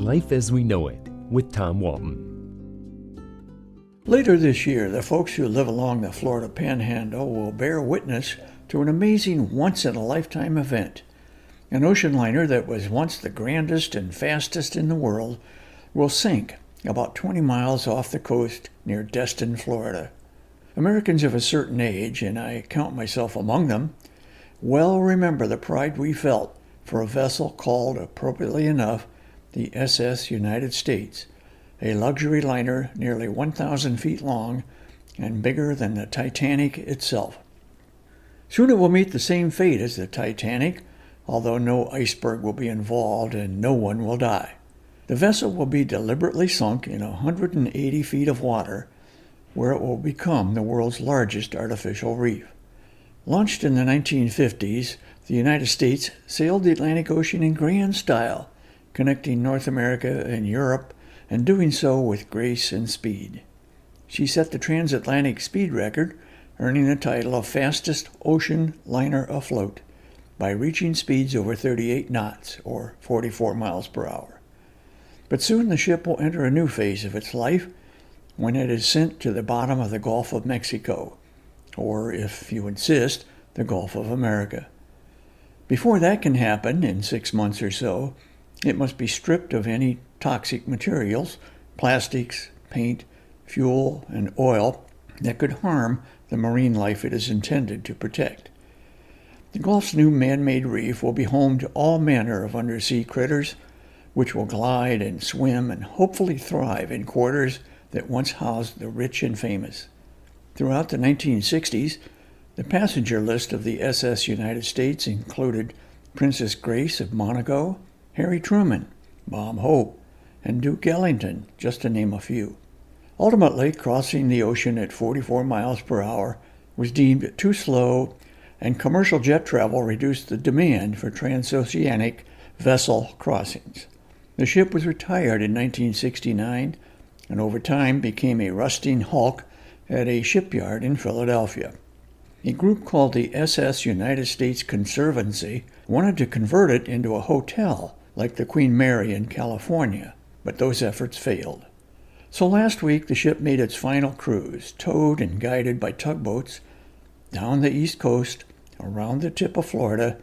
Life as We Know It with Tom Walton. Later this year, the folks who live along the Florida Panhandle will bear witness to an amazing once-in-a-lifetime event. An ocean liner that was once the grandest and fastest in the world will sink about 20 miles off the coast near Destin, Florida. Americans of a certain age, and I count myself among them, well remember the pride we felt for a vessel called, appropriately enough, the SS United States, a luxury liner nearly 1,000 feet long and bigger than the Titanic itself. Soon it will meet the same fate as the Titanic, although no iceberg will be involved and no one will die. The vessel will be deliberately sunk in 180 feet of water, where it will become the world's largest artificial reef. Launched in the 1950s, the United States sailed the Atlantic Ocean in grand style, connecting North America and Europe, and doing so with grace and speed. She set the transatlantic speed record, earning the title of fastest ocean liner afloat by reaching speeds over 38 knots, or 44 miles per hour. But soon the ship will enter a new phase of its life when it is sent to the bottom of the Gulf of Mexico, or, if you insist, the Gulf of America. Before that can happen, in 6 months or so, it must be stripped of any toxic materials, plastics, paint, fuel, and oil that could harm the marine life it is intended to protect. The Gulf's new man-made reef will be home to all manner of undersea critters, which will glide and swim and hopefully thrive in quarters that once housed the rich and famous. Throughout the 1960s, the passenger list of the SS United States included Princess Grace of Monaco, Harry Truman, Bob Hope, and Duke Ellington, just to name a few. Ultimately, crossing the ocean at 44 miles per hour was deemed too slow, and commercial jet travel reduced the demand for transoceanic vessel crossings. The ship was retired in 1969 and over time became a rusting hulk at a shipyard in Philadelphia. A group called the SS United States Conservancy wanted to convert it into a hotel like the Queen Mary in California, but those efforts failed. So last week the ship made its final cruise, towed and guided by tugboats, down the East Coast, around the tip of Florida,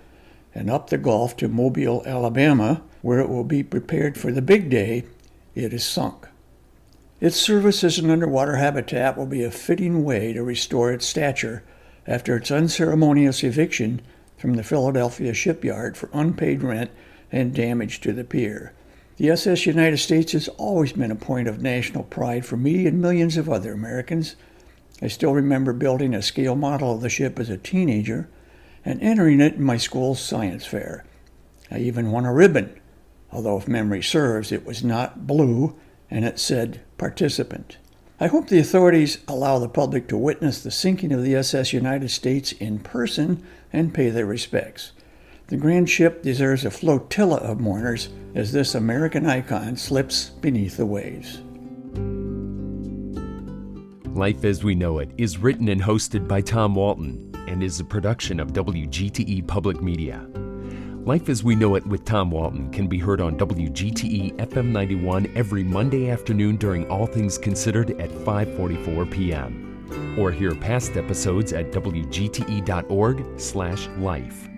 and up the Gulf to Mobile, Alabama, where it will be prepared for the big day it is sunk. Its service as an underwater habitat will be a fitting way to restore its stature after its unceremonious eviction from the Philadelphia shipyard for unpaid rent and damage to the pier. The SS United States has always been a point of national pride for me and millions of other Americans. I still remember building a scale model of the ship as a teenager and entering it in my school's science fair. I even won a ribbon, although if memory serves, it was not blue and it said participant. I hope the authorities allow the public to witness the sinking of the SS United States in person and pay their respects. The grand ship deserves a flotilla of mourners as this American icon slips beneath the waves. Life as We Know It is written and hosted by Tom Walton and is a production of WGTE Public Media. Life as We Know It with Tom Walton can be heard on WGTE FM 91 every Monday afternoon during All Things Considered at 5:44 p.m. Or hear past episodes at wgte.org/life.